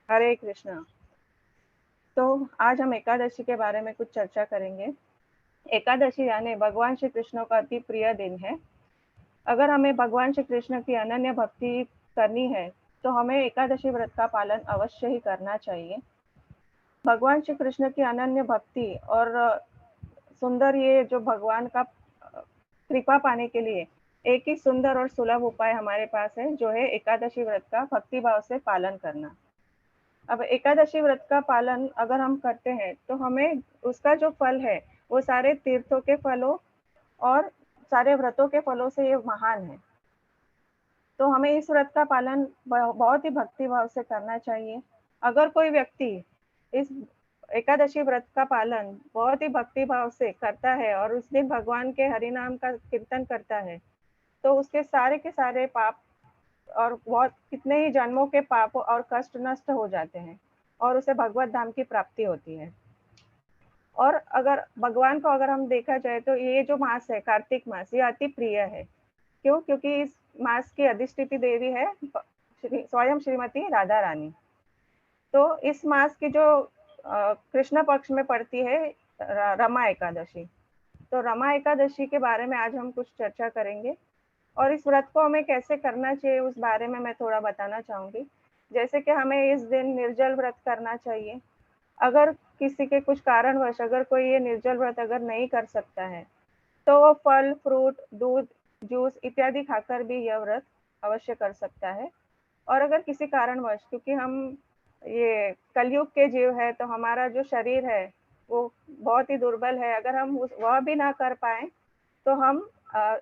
हरे कृष्णा। तो आज हम एकादशी के बारे में कुछ चर्चा करेंगे। एकादशी यानी भगवान श्री कृष्ण का अति प्रिय दिन है। अगर हमें भगवान श्री कृष्ण की अनन्य भक्ति करनी है तो हमें एकादशी व्रत का पालन अवश्य ही करना चाहिए। भगवान श्री कृष्ण की अनन्य भक्ति और सुंदर ये जो भगवान का कृपा पाने के लिए एक ही सुंदर और सुलभ उपाय हमारे पास है, जो है एकादशी व्रत का भक्ति भाव से पालन करना। अब एकादशी व्रत का पालन अगर हम करते हैं तो हमें उसका जो फल है वो सारे तीर्थों के फलों और सारे व्रतों के फलों से ये महान है। तो हमें इस व्रत का पालन बहुत ही भक्ति भाव से करना चाहिए। अगर कोई व्यक्ति इस एकादशी व्रत का पालन बहुत ही भक्ति भाव से करता है और उस दिन भगवान के हरि नाम का कीर्तन करता है तो उसके सारे के सारे पाप और बहुत कितने ही जन्मों के पाप और कष्ट नष्ट हो जाते हैं और उसे भगवत धाम की प्राप्ति होती है। और अगर भगवान को अगर हम देखा जाए तो ये जो मास है कार्तिक मास, ये अति प्रिय है। क्यों? क्योंकि इस मास की अधिष्ठिति देवी है स्वयं श्रीमती राधा रानी। तो इस मास की जो कृष्ण पक्ष में पड़ती है रमा एकादशी। तो रमा एकादशी के बारे में आज हम कुछ चर्चा करेंगे और इस व्रत को हमें कैसे करना चाहिए उस बारे में मैं थोड़ा बताना चाहूंगी। जैसे कि हमें इस दिन निर्जल व्रत करना चाहिए। अगर किसी के कुछ कारणवश अगर कोई ये निर्जल व्रत अगर नहीं कर सकता है तो वो फल, फ्रूट, दूध, जूस इत्यादि खाकर भी यह व्रत अवश्य कर सकता है। और अगर किसी कारणवश, क्योंकि हम ये कलयुग के जीव है तो हमारा जो शरीर है वो बहुत ही दुर्बल है, अगर हम वह भी ना कर पाए तो हम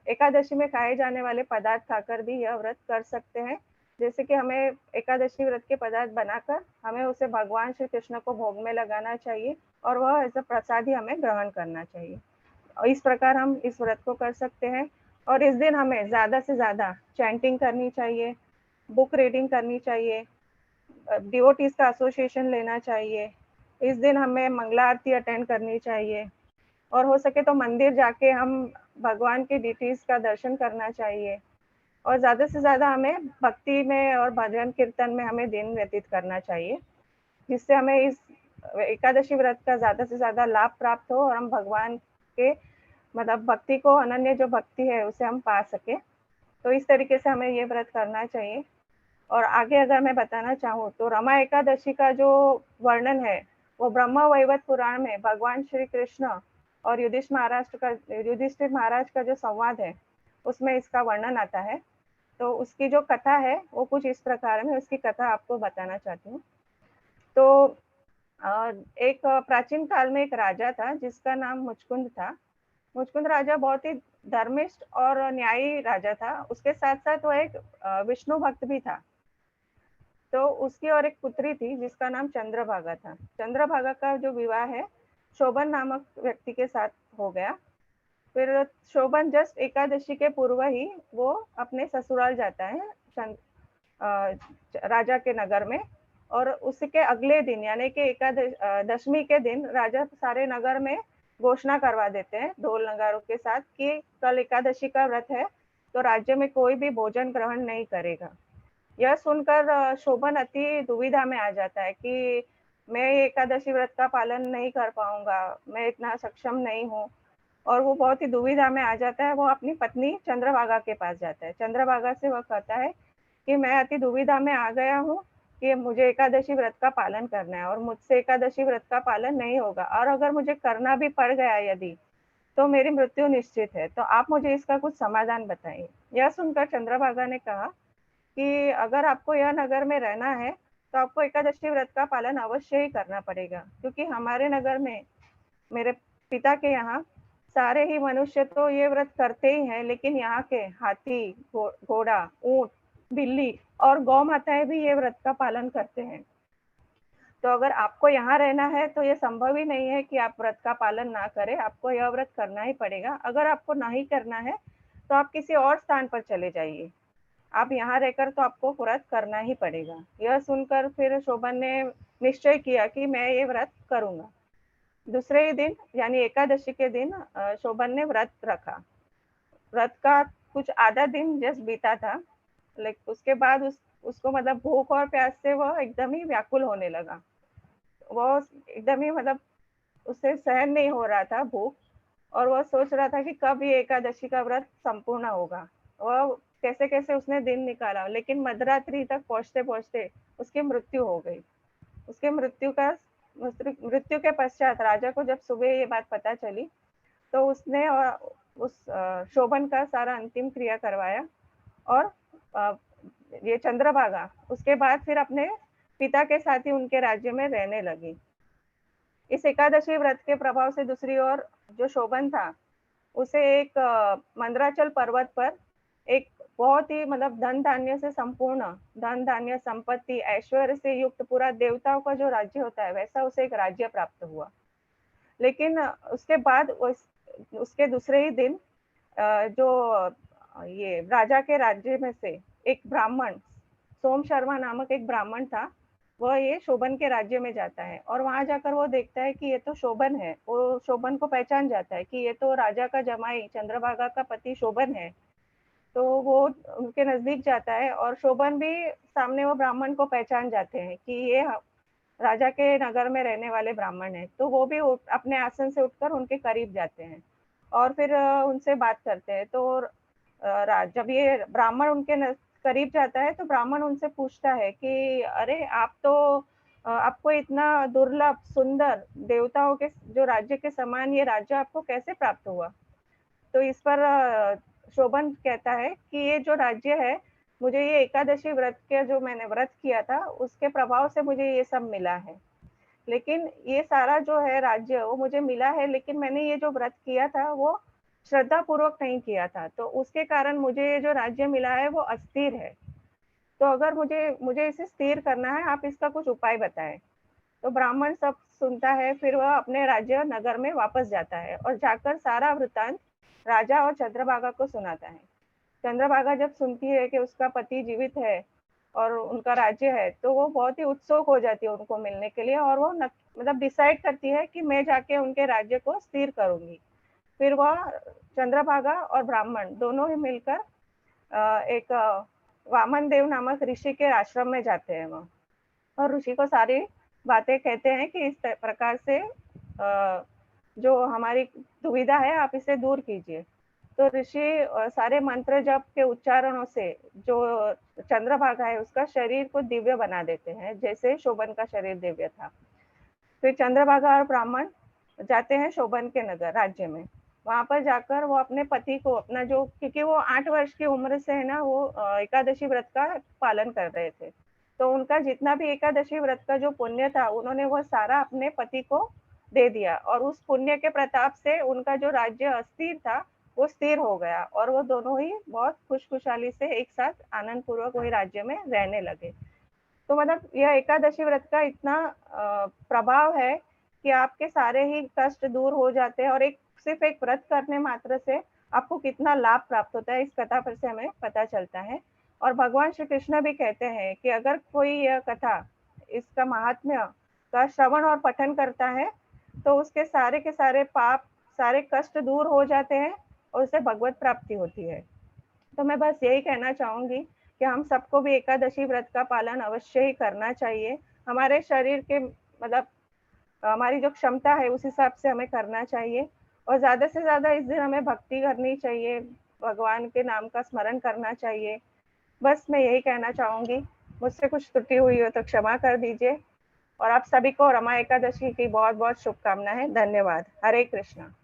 एकादशी में खाए जाने वाले पदार्थ खाकर भी यह व्रत कर सकते हैं। जैसे कि हमें एकादशी व्रत के पदार्थ बनाकर हमें उसे भगवान श्री कृष्ण को भोग में लगाना चाहिए और वह एज अ प्रसाद ही हमें ग्रहण करना चाहिए। और इस प्रकार हम इस व्रत को कर सकते हैं। और इस दिन हमें ज्यादा से ज्यादा चैंटिंग करनी चाहिए, बुक रीडिंग करनी चाहिए, डिवोटीज का एसोसिएशन लेना चाहिए। इस दिन हमें मंगला आरती अटेंड करनी चाहिए और हो सके तो मंदिर जाके हम भगवान की डिटीज का दर्शन करना चाहिए। और ज्यादा से ज्यादा हमें भक्ति में और भजन कीर्तन में हमें दिन व्यतीत करना चाहिए, जिससे हमें इस एकादशी व्रत का ज्यादा से ज्यादा लाभ प्राप्त हो और हम भगवान के मतलब भक्ति को, अनन्य जो भक्ति है उसे हम पा सके। तो इस तरीके से हमें ये व्रत करना चाहिए। और आगे अगर मैं बताना चाहूँ तो रमा एकादशी का जो वर्णन है वो ब्रह्म वैवर्त पुराण में भगवान श्री कृष्ण और युधिष्ठिर महाराज का जो संवाद है उसमें इसका वर्णन आता है। तो उसकी जो कथा है वो कुछ इस प्रकार में, उसकी कथा आपको बताना चाहती हूँ। तो एक प्राचीन काल में एक राजा था जिसका नाम मुचकुंद था। मुचकुंद राजा बहुत ही धर्मिष्ठ और न्यायी राजा था। उसके साथ साथ वो एक विष्णु भक्त भी था। तो उसकी और एक पुत्री थी जिसका नाम चंद्रभागा था। चंद्रभागा का जो विवाह है शोभन नामक व्यक्ति के साथ हो गया। फिर शोभन जस्ट एकादशी के पूर्व ही वो अपने ससुराल जाता है राजा के नगर में। और उसके अगले दिन यानी कि दशमी के दिन राजा सारे नगर में घोषणा करवा देते हैं ढोल नगारों के साथ कि कल एकादशी का व्रत है तो राज्य में कोई भी भोजन ग्रहण नहीं करेगा। यह सुनकर शोभन अति दुविधा में आ जाता है कि मैं एकादशी व्रत का पालन नहीं कर पाऊंगा, मैं इतना सक्षम नहीं हूँ। और वो बहुत ही दुविधा में आ जाता है। वो अपनी पत्नी चंद्रभागा के पास जाता है। चंद्रभागा से वह कहता है कि मैं अति दुविधा में आ गया हूँ कि मुझे एकादशी व्रत का पालन करना है और मुझसे एकादशी व्रत का पालन नहीं होगा, और अगर मुझे करना भी पड़ गया यदि तो मेरी मृत्यु निश्चित है। तो आप मुझे इसका कुछ समाधान बताइए। यह सुनकर चंद्रभागा ने कहा कि अगर आपको यह नगर में रहना है तो आपको एकादशी व्रत का पालन अवश्य ही करना पड़ेगा, क्योंकि हमारे नगर में, मेरे पिता के यहाँ, सारे ही मनुष्य तो ये व्रत करते ही हैं, लेकिन यहाँ के हाथी, घोड़ा, ऊंट, बिल्ली और गौ माताएं भी ये व्रत का पालन करते हैं। तो अगर आपको यहाँ रहना है तो ये संभव ही नहीं है कि आप व्रत का पालन ना करें, आपको यह व्रत करना ही पड़ेगा। अगर आपको नहीं करना है तो आप किसी और स्थान पर चले जाइए, आप यहाँ रहकर तो आपको व्रत करना ही पड़ेगा। यह सुनकर फिर शोभन ने निश्चय किया कि मैं ये व्रत करूंगा। दूसरे ही दिन यानी एकादशी के दिन शोभन ने व्रत रखा। व्रत का कुछ आधा दिन जस्ट बीता था, लेकिन उसके बाद उसको मतलब भूख और प्यास से वह एकदम ही व्याकुल होने लगा। वो एकदम ही मतलब उससे सहन नहीं हो रहा था भूख, और वह सोच रहा था कि कब ये एकादशी का व्रत संपूर्ण होगा। वह कैसे-कैसे उसने दिन निकाला, लेकिन मध्यरात्रि तक पहुँचते-पहुँचते उसकी मृत्यु हो गई। उसके मृत्यु के पश्चात राजा को जब सुबह ये बात पता चली, तो उसने उस शोभन का सारा अंतिम क्रिया करवाया, और अ, ये चंद्रभागा उसके बाद फिर अपने पिता के साथ ही उनके राज्य में रहने लगी। इस एकादशी व्रत के प्रभाव से दूसरी ओर जो शोभन था, उसे एक मंदराचल पर्वत पर एक बहुत ही मतलब धन-धान्य से संपूर्ण, धन-धान्य, संपत्ति, ऐश्वर्य से युक्त पूरा देवताओं का जो राज्य होता है, वैसा उसे एक राज्य प्राप्त हुआ। लेकिन उसके बाद उसके दूसरे ही दिन जो ये राजा के राज्य में से एक ब्राह्मण, सोम शर्मा नामक एक ब्राह्मण था, वह ये शोभन के राज्य में जाता है, और वहां जाकर वो देखता है कि ये तो शोभन है। वो शोभन को पहचान जाता है कि ये तो राजा का जमाई चंद्रभागा का पति शोभन है। तो वो उनके नजदीक जाता है, और शोभन भी सामने वो ब्राह्मण को पहचान जाते हैं कि ये राजा के नगर में रहने वाले ब्राह्मण हैं। तो वो भी अपने आसन से उठकर उनके करीब जाते हैं, और फिर उनसे बात करते हैं। तो जब ये ब्राह्मण उनके करीब जाता है, तो ब्राह्मण उनसे पूछता है कि अरे आप तो आपको इतना दुर्लभ सुंदर देवताओं के जो राज्य के समान ये राज्य आपको कैसे प्राप्त हुआ? तो इस पर शोभन कहता है कि ये जो राज्य है, मुझे ये एकादशी व्रत के जो मैंने व्रत किया था, उसके प्रभाव से मुझे ये सब मिला है। लेकिन ये सारा जो है राज्य वो मुझे मिला है, लेकिन मैंने ये जो व्रत किया था वो श्रद्धा पूर्वक नहीं किया था, तो उसके कारण मुझे ये जो राज्य मिला है वो अस्थिर है। तो अगर मुझे मुझे इसे स्थिर करना है, आप इसका कुछ उपाय बताएं। तो ब्राह्मण सब सुनता है, फिर वह अपने राज्य नगर में वापस जाता है, और जाकर सारा वृतांत राजा और चंद्रभागा को सुनाता है। चंद्रभागा जब सुनती है कि उसका पति जीवित है और उनका राज्य है, तो वो बहुत ही उत्सुक हो जाती है उनको मिलने के लिए, और वो मतलब डिसाइड करती है कि मैं जाके उनके राज्य को स्थिर करूंगी। फिर वह चंद्रभागा और ब्राह्मण दोनों ही मिलकर एक वामन देव नामक ऋषि के आश्रम में जाते हैं वह, और ऋषि को सारी बातें कहते हैं कि इस प्रकार से जो हमारी दुविधा है आप इसे दूर कीजिए। तो ऋषि सारे मंत्र जप के उच्चारणों से जो चंद्रभागा है उसका शरीर को दिव्य बना देते हैं, जैसे शोभन का शरीर दिव्य था। फिर चंद्रभागा और ब्राह्मण जाते हैं शोभन के नगर राज्य में। वहां पर जाकर वो अपने पति को अपना जो, क्योंकि वो 8 वर्ष की उम्र से है ना, वो एकादशी व्रत का पालन कर रहे थे, तो उनका जितना भी एकादशी व्रत का जो पुण्य था, उन्होंने वो सारा अपने पति को दे दिया, और उस पुण्य के प्रताप से उनका जो राज्य अस्थिर था वो स्थिर हो गया, और वो दोनों ही बहुत खुशखुशाली से एक साथ आनंद पूर्वक वही राज्य में रहने लगे। तो मतलब यह एकादशी व्रत का इतना प्रभाव है कि आपके सारे ही कष्ट दूर हो जाते हैं, और एक सिर्फ एक व्रत करने मात्र से आपको कितना लाभ प्राप्त होता है, इस कथा पर से हमें पता चलता है। और भगवान श्री कृष्ण भी कहते हैं कि अगर कोई यह कथा, इसका महात्म्य का श्रवण और पठन करता है, तो उसके सारे के सारे पाप, सारे कष्ट दूर हो जाते हैं, और उसे भगवत प्राप्ति होती है। तो मैं बस यही कहना चाहूंगी कि हम सबको भी एकादशी व्रत का पालन अवश्य ही करना चाहिए। हमारे शरीर के मतलब हमारी जो क्षमता है उस हिसाब से हमें करना चाहिए, और ज्यादा से ज्यादा इस दिन हमें भक्ति करनी चाहिए, भगवान के नाम का स्मरण करना चाहिए। बस मैं यही कहना चाहूंगी। मुझसे कुछ त्रुटि हुई हो तो क्षमा कर दीजिए, और आप सभी को रमा एकादशी की बहुत बहुत शुभकामनाएं। धन्यवाद। हरे कृष्णा।